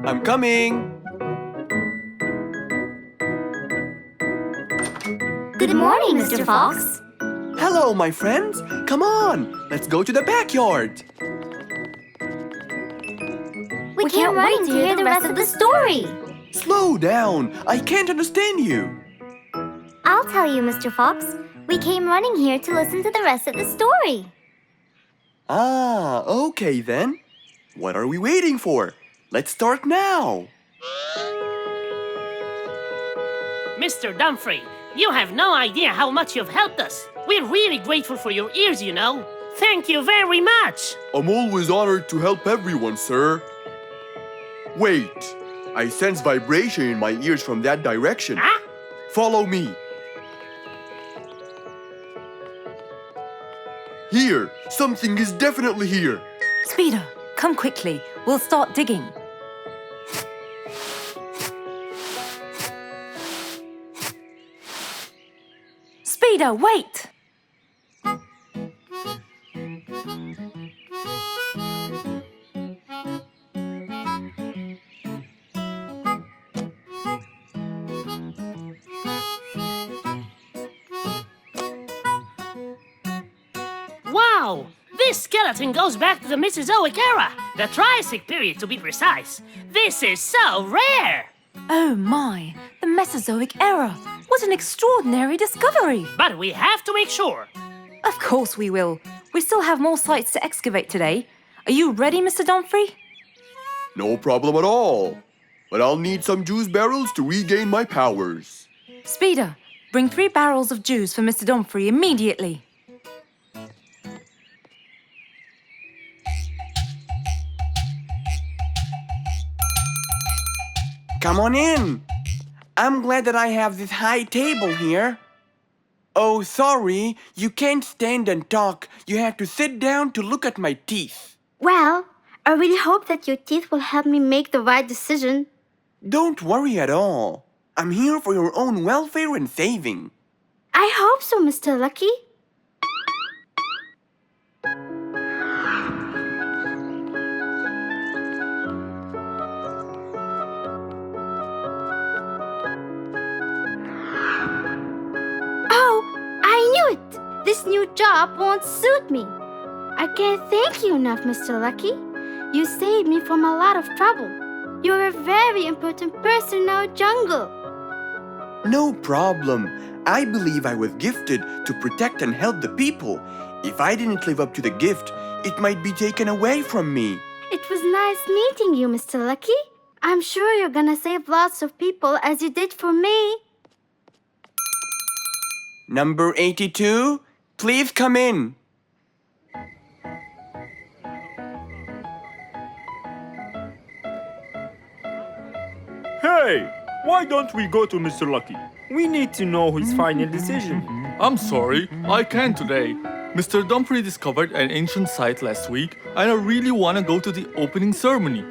I'm coming. Good morning, Mr. Fox. Hello, my friends. Come on, let's go to the backyard. We can't wait to hear the rest of the story. Slow down. I can't understand you. I'll tell you, Mr. Fox. We came running here to listen to the rest of the story. Ah, okay then. What are we waiting for? Let's start now. Mr. Dumfrey, you have no idea how much you've helped us. We're really grateful for your ears, you know. Thank you very much. I'm always honored to help everyone, sir. Wait, I sense vibration in my ears from that direction. Huh? Follow me. Here, something is definitely here. Speeder, come quickly. We'll start digging. Speeder, wait! Wow! This skeleton goes back to the Mesozoic era, the Triassic period to be precise. This is so rare! Oh my, the Mesozoic era. What an extraordinary discovery! But we have to make sure. Of course we will. We still have more sites to excavate today. Are you ready, Mr. Dumfrey? No problem at all. But I'll need some juice barrels to regain my powers. Speeder, bring 3 barrels of juice for Mr. Dumfrey immediately. Come on in. I'm glad that I have this high table here. Oh, sorry, you can't stand and talk. You have to sit down to look at my teeth. Well, I really hope that your teeth will help me make the right decision. Don't worry at all. I'm here for your own welfare and saving. I hope so, Mr. Lucky. This new job won't suit me. I can't thank you enough, Mr. Lucky. You saved me from a lot of trouble. You're a very important person in our jungle. No problem. I believe I was gifted to protect and help the people. If I didn't live up to the gift, it might be taken away from me. It was nice meeting you, Mr. Lucky. I'm sure you're gonna save lots of people as you did for me. Number 82, please come in. Hey, why don't we go to Mr. Lucky? We need to know his final decision. I'm sorry, I can't today. Mr. Dumfrey discovered an ancient site last week, and I really want to go to the opening ceremony.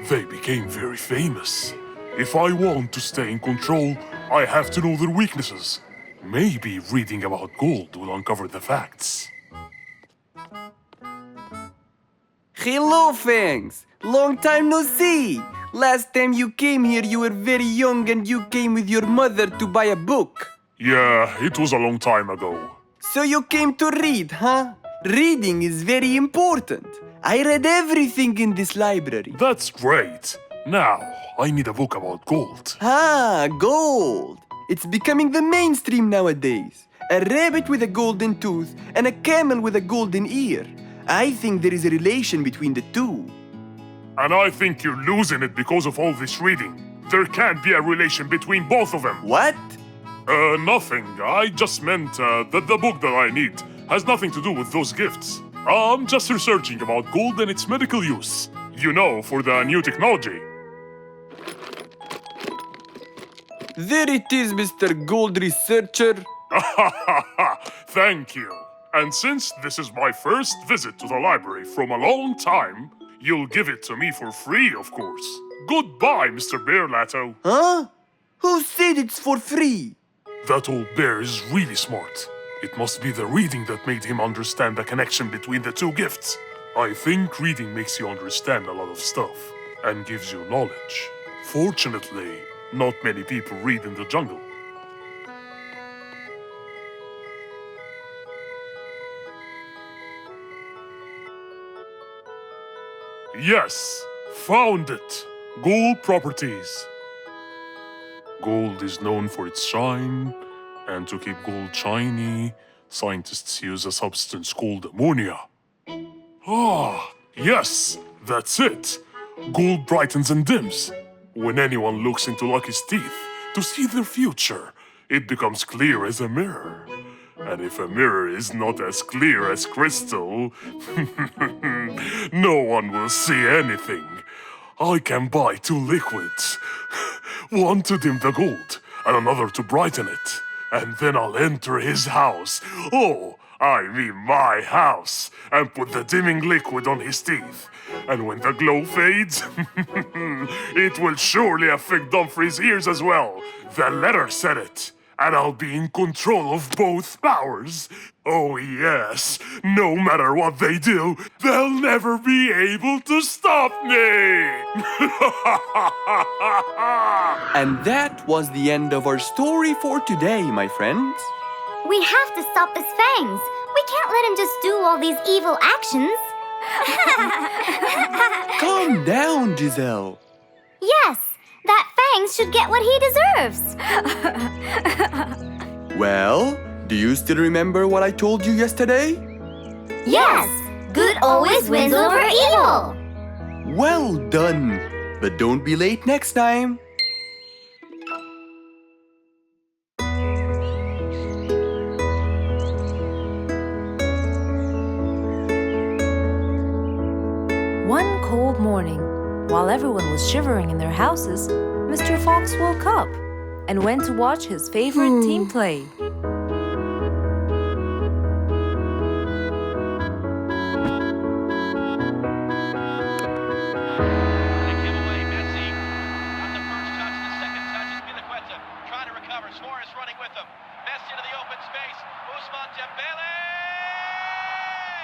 They became very famous. If I want to stay in control, I have to know their weaknesses. Maybe reading about gold will uncover the facts. Hello, Fangs. Long time no see. Last time you came here, you were very young and you came with your mother to buy a book. Yeah, it was a long time ago. So you came to read, huh? Reading is very important. I read everything in this library. That's great. Now, I need a book about gold. Ah, gold. It's becoming the mainstream nowadays. A rabbit with a golden tooth and a camel with a golden ear. I think there is a relation between the two. And I think you're losing it because of all this reading. There can't be a relation between both of them. What? Nothing. I just meant that the book that I need has nothing to do with those gifts. I'm just researching about gold and its medical use. You know, for the new technology. There it is, Mr. Gold Researcher. Thank you. And since this is my first visit to the library from a long time, you'll give it to me for free, of course. Goodbye, Mr. Bear Lato. Huh? Who said it's for free? That old bear is really smart. It must be the reading that made him understand the connection between the two gifts. I think reading makes you understand a lot of stuff and gives you knowledge. Fortunately, not many people read in the jungle. Yes, found it. Gold properties. Gold is known for its shine, and to keep gold shiny, scientists use a substance called ammonia. Ah, yes, that's it. Gold brightens and dims. When anyone looks into Lucky's teeth to see their future, it becomes clear as a mirror. And if a mirror is not as clear as crystal, no one will see anything. I can buy 2 liquids. One to dim the gold, and another to brighten it. And then I'll enter his house. Oh, I mean my house. And put the dimming liquid on his teeth. And when the glow fades, it will surely affect Dumfrey's ears as well. The letter said it. And I'll be in control of both powers. Oh yes, no matter what they do, they'll never be able to stop me! And that was the end of our story for today, my friends. We have to stop his fangs. We can't let him just do all these evil actions. Calm down, Giselle. Yes, that Fangs should get what he deserves. Well, do you still remember what I told you yesterday? Yes, good always wins over evil. Well done. But don't be late next time. One cold morning, while everyone was shivering in their houses, Mr. Fox woke up and went to watch his favorite team play.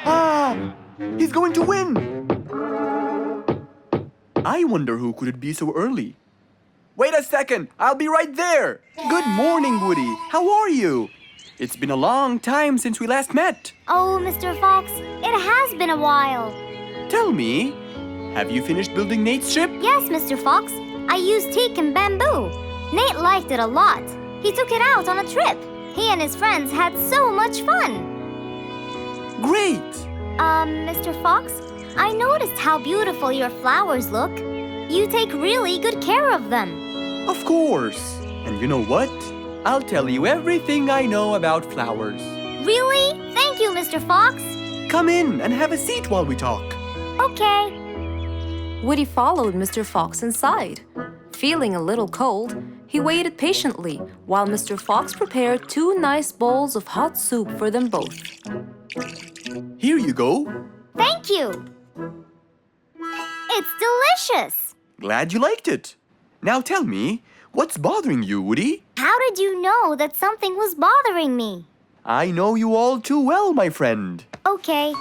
Ah! He's going to win! I wonder who could it be so early? Wait a second! I'll be right there! Good morning, Woody. How are you? It's been a long time since we last met. Oh, Mr. Fox, it has been a while. Tell me, have you finished building Nate's ship? Yes, Mr. Fox, I used teak and bamboo. Nate liked it a lot. He took it out on a trip. He and his friends had so much fun. Great! Mr. Fox, I noticed how beautiful your flowers look. You take really good care of them. Of course. And you know what? I'll tell you everything I know about flowers. Really? Thank you, Mr. Fox. Come in and have a seat while we talk. Okay. Woody followed Mr. Fox inside. Feeling a little cold, he waited patiently while Mr. Fox prepared 2 nice bowls of hot soup for them both. Here you go. Thank you. It's delicious. Glad you liked it. Now tell me, what's bothering you, Woody? How did you know that something was bothering me? I know you all too well, my friend. Okay.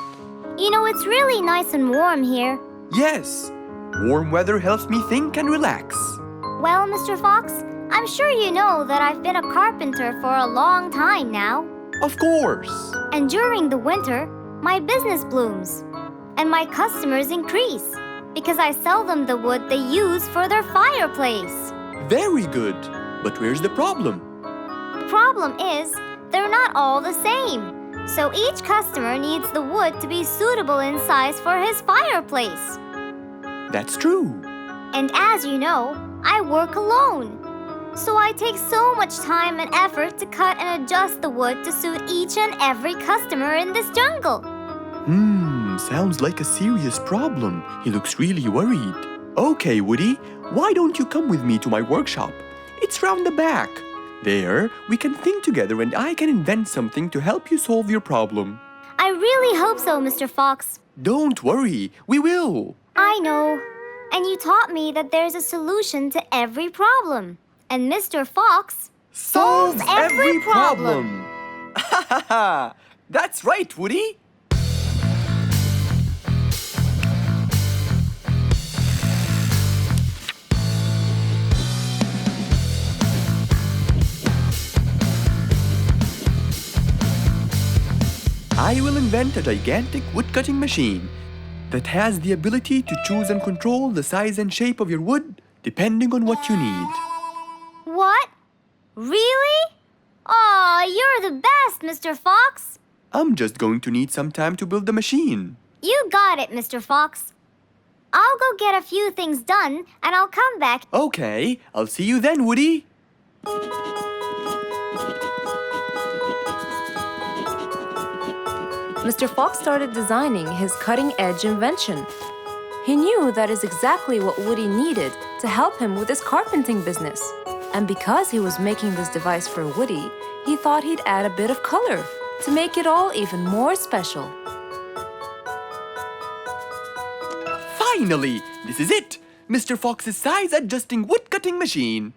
You know, it's really nice and warm here. Yes, warm weather helps me think and relax. Well, Mr. Fox, I'm sure you know that I've been a carpenter for a long time now. Of course. And during the winter, my business blooms. And my customers increase because I sell them the wood they use for their fireplace. Very good. But where's the problem? The problem is, they're not all the same. So each customer needs the wood to be suitable in size for his fireplace. That's true. And as you know, I work alone. So I take so much time and effort to cut and adjust the wood to suit each and every customer in this jungle. Sounds like a serious problem. He looks really worried. Okay, Woody, why don't you come with me to my workshop? It's round the back. There, we can think together and I can invent something to help you solve your problem. I really hope so, Mr. Fox. Don't worry, we will. I know. And you taught me that there's a solution to every problem. And Mr. Fox solves every problem. Ha ha ha! That's right, Woody. I will invent a gigantic wood-cutting machine that has the ability to choose and control the size and shape of your wood depending on what you need. What? Really? Aw, you're the best, Mr. Fox. I'm just going to need some time to build the machine. You got it, Mr. Fox. I'll go get a few things done, and I'll come back. Okay, I'll see you then, Woody. Mr. Fox started designing his cutting-edge invention. He knew that is exactly what Woody needed to help him with his carpenting business. And because he was making this device for Woody, he thought he'd add a bit of color to make it all even more special. Finally, this is it! Mr. Fox's size-adjusting wood-cutting machine.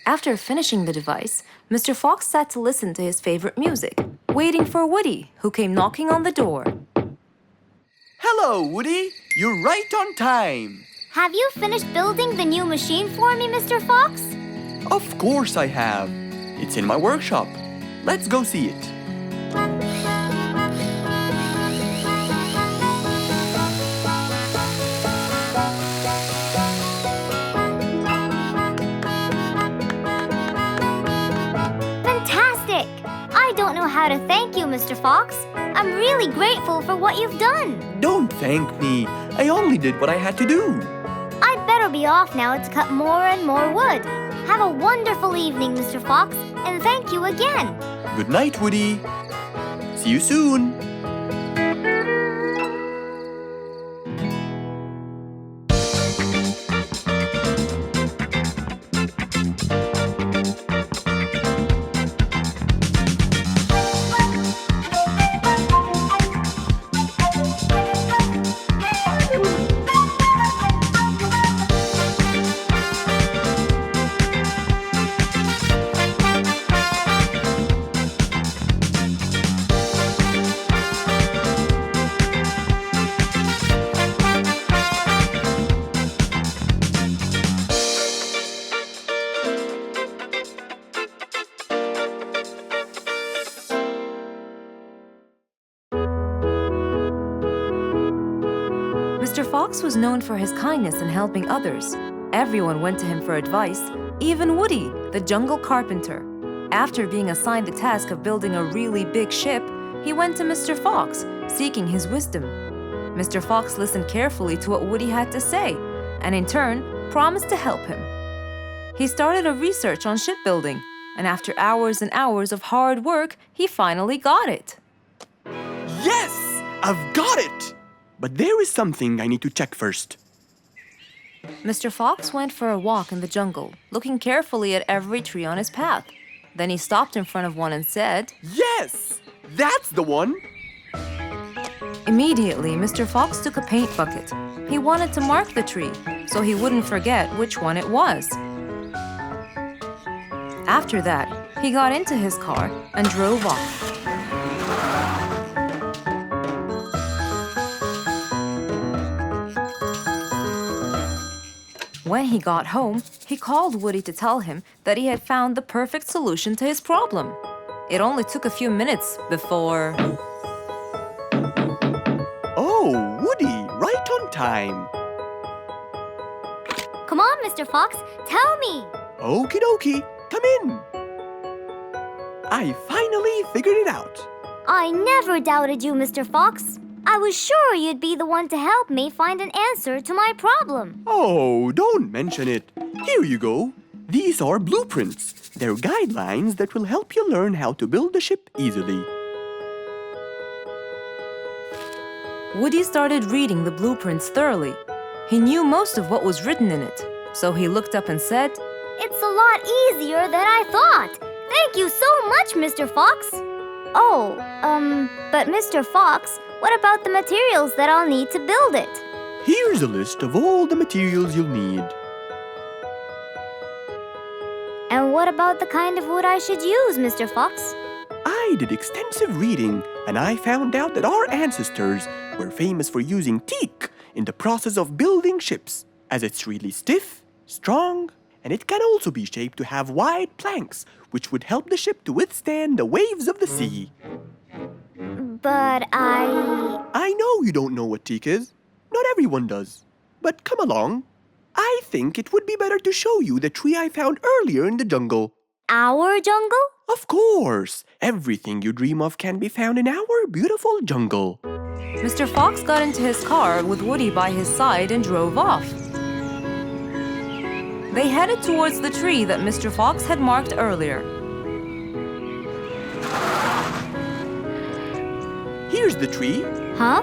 After finishing the device, Mr. Fox sat to listen to his favorite music, waiting for Woody, who came knocking on the door. Hello, Woody. You're right on time. Have you finished building the new machine for me, Mr. Fox? Of course I have. It's in my workshop. Let's go see it. Fantastic! I don't know how to thank you, Mr. Fox. I'm really grateful for what you've done. Don't thank me. I only did what I had to do. I'd better be off now to cut more and more wood. Have a wonderful evening, Mr. Fox, and thank you again. Good night, Woody. See you soon. Mr. Fox was known for his kindness in helping others. Everyone went to him for advice, even Woody, the jungle carpenter. After being assigned the task of building a really big ship, he went to Mr. Fox, seeking his wisdom. Mr. Fox listened carefully to what Woody had to say, and in turn, promised to help him. He started a research on shipbuilding, and after hours and hours of hard work, he finally got it. Yes! I've got it! But there is something I need to check first. Mr. Fox went for a walk in the jungle, looking carefully at every tree on his path. Then he stopped in front of one and said, Yes! That's the one! Immediately, Mr. Fox took a paint bucket. He wanted to mark the tree, so he wouldn't forget which one it was. After that, he got into his car and drove off. When he got home, he called Woody to tell him that he had found the perfect solution to his problem. It only took a few minutes before... Oh, Woody, right on time. Come on, Mr. Fox, tell me. Okie dokie, come in. I finally figured it out. I never doubted you, Mr. Fox. I was sure you'd be the one to help me find an answer to my problem. Oh, don't mention it. Here you go. These are blueprints. They're guidelines that will help you learn how to build a ship easily. Woody started reading the blueprints thoroughly. He knew most of what was written in it, so he looked up and said, It's a lot easier than I thought. Thank you so much, Mr. Fox. Oh, but Mr. Fox, what about the materials that I'll need to build it? Here's a list of all the materials you'll need. And what about the kind of wood I should use, Mr. Fox? I did extensive reading and I found out that our ancestors were famous for using teak in the process of building ships, as it's really stiff, strong, and it can also be shaped to have wide planks, which would help the ship to withstand the waves of the sea. But I know you don't know what teak is. Not everyone does. But come along. I think it would be better to show you the tree I found earlier in the jungle. Our jungle? Of course! Everything you dream of can be found in our beautiful jungle. Mr. Fox got into his car with Woody by his side and drove off. They headed towards the tree that Mr. Fox had marked earlier. Here's the tree. Huh?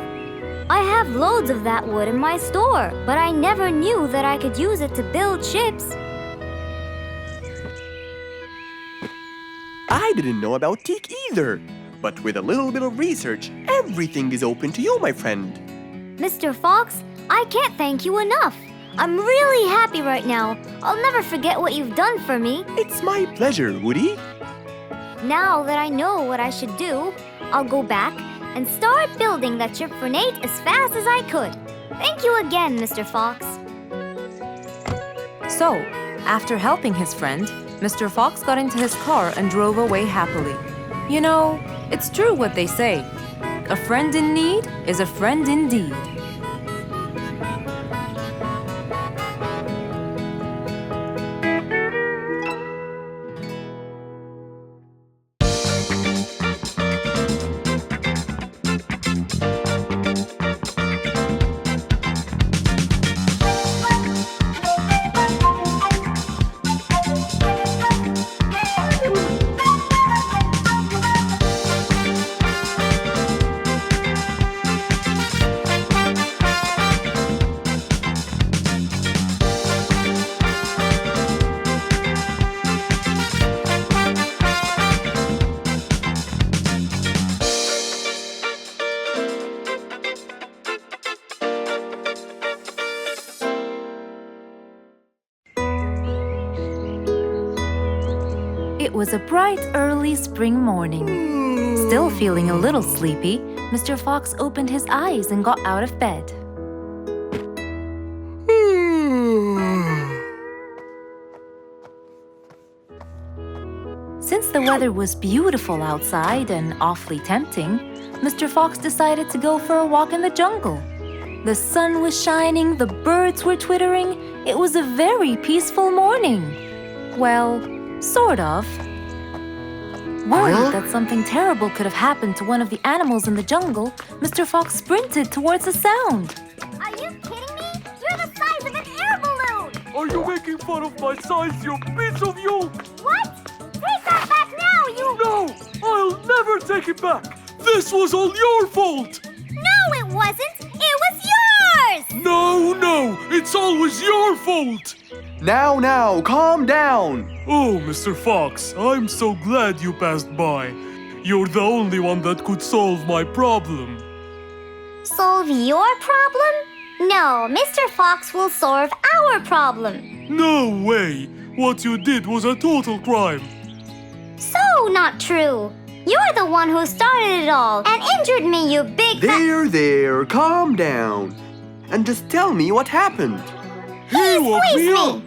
I have loads of that wood in my store, but I never knew that I could use it to build ships. I didn't know about teak either. But with a little bit of research, everything is open to you, my friend. Mr. Fox, I can't thank you enough. I'm really happy right now. I'll never forget what you've done for me. It's my pleasure, Woody. Now that I know what I should do, I'll go back and start building that ship for Nate as fast as I could. Thank you again, Mr. Fox. So, after helping his friend, Mr. Fox got into his car and drove away happily. You know, it's true what they say. A friend in need is a friend indeed. It was a bright, early spring morning. Still feeling a little sleepy, Mr. Fox opened his eyes and got out of bed. Since the weather was beautiful outside and awfully tempting, Mr. Fox decided to go for a walk in the jungle. The sun was shining, the birds were twittering. It was a very peaceful morning. Well, sort of. Worried that something terrible could have happened to one of the animals in the jungle, Mr. Fox sprinted towards the sound. Are you kidding me? You're the size of an air balloon! Are you making fun of my size, you piece of you? What? Take that back now, you... No! I'll never take it back! This was all your fault! No, it wasn't! It was yours! No! It's always your fault! Now, calm down. Oh, Mr. Fox, I'm so glad you passed by. You're the only one that could solve my problem. Solve your problem? No, Mr. Fox will solve our problem. No way! What you did was a total crime. So not true. You're the one who started it all and injured me, you big There, calm down. And just tell me what happened. He woke me up.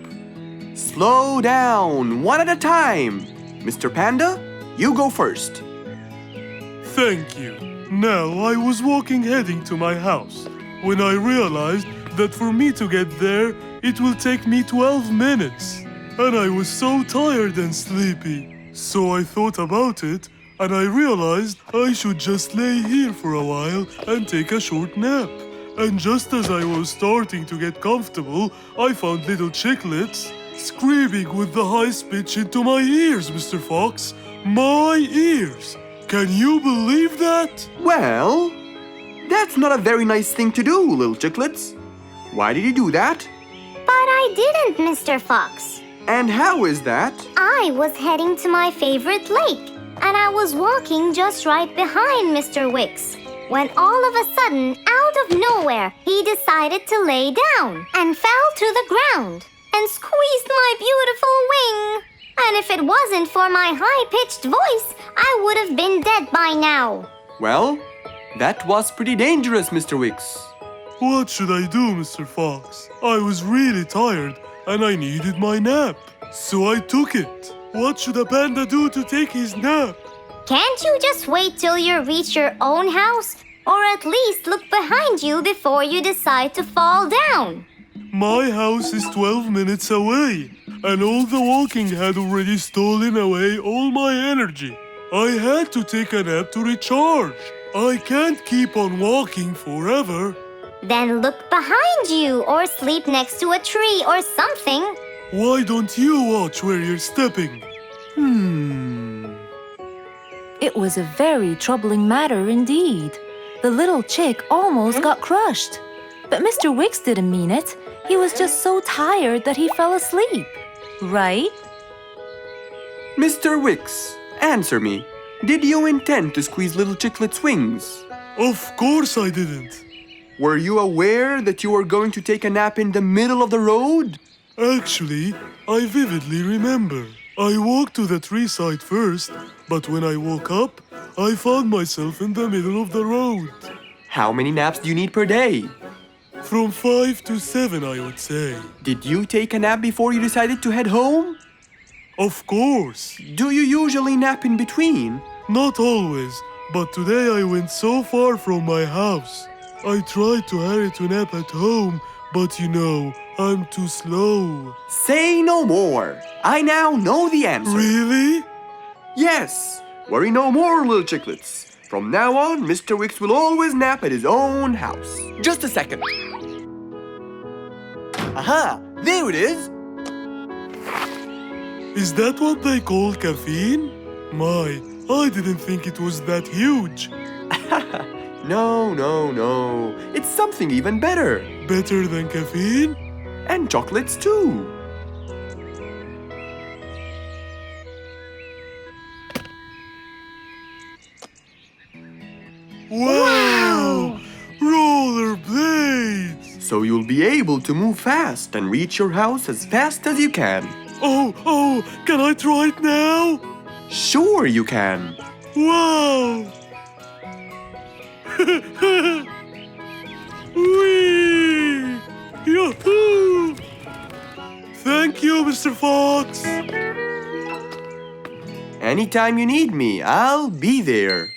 Slow down, one at a time. Mr. Panda, you go first. Thank you. Now, I was walking heading to my house when I realized that for me to get there, it will take me 12 minutes. And I was so tired and sleepy. So I thought about it, and I realized I should just lay here for a while and take a short nap. And just as I was starting to get comfortable, I found little chicklets screaming with the highest pitch into my ears, Mr. Fox. My ears! Can you believe that? Well, that's not a very nice thing to do, little chicklets. Why did you do that? But I didn't, Mr. Fox. And how is that? I was heading to my favorite lake, and I was walking just right behind Mr. Wicks. when all of a sudden, out of nowhere, he decided to lay down and fell to the ground and squeezed my beautiful wing. And if it wasn't for my high-pitched voice, I would have been dead by now. Well, that was pretty dangerous, Mr. Wicks. What should I do, Mr. Fox? I was really tired and I needed my nap. So I took it. What should a panda do to take his nap? Can't you just wait till you reach your own house? Or at least look behind you before you decide to fall down? My house is 12 minutes away, and all the walking had already stolen away all my energy. I had to take a nap to recharge. I can't keep on walking forever. Then look behind you or sleep next to a tree or something. Why don't you watch where you're stepping? It was a very troubling matter indeed. The little chick almost got crushed. But Mr. Wicks didn't mean it. He was just so tired that he fell asleep. Right? Mr. Wicks, answer me. Did you intend to squeeze little Chicklet's wings? Of course I didn't. Were you aware that you were going to take a nap in the middle of the road? Actually, I vividly remember. I walked to the tree side first, but when I woke up, I found myself in the middle of the road. How many naps do you need per day? From 5 to 7, I would say. Did you take a nap before you decided to head home? Of course. Do you usually nap in between? Not always, but today I went so far from my house. I tried to hurry to nap at home, but you know, I'm too slow. Say no more. I now know the answer. Really? Yes. Worry no more, little Chicklets. From now on, Mr. Wicks will always nap at his own house. Just a second. Aha! There it is! Is that what they call caffeine? My, I didn't think it was that huge. No. It's something even better. Better than caffeine? And chocolates too. Wow! Rollerblades! So you'll be able to move fast and reach your house as fast as you can. Oh, can I try it now? Sure you can. Wow! Whee! Yahoo! Thank you, Mr. Fox. Anytime you need me, I'll be there.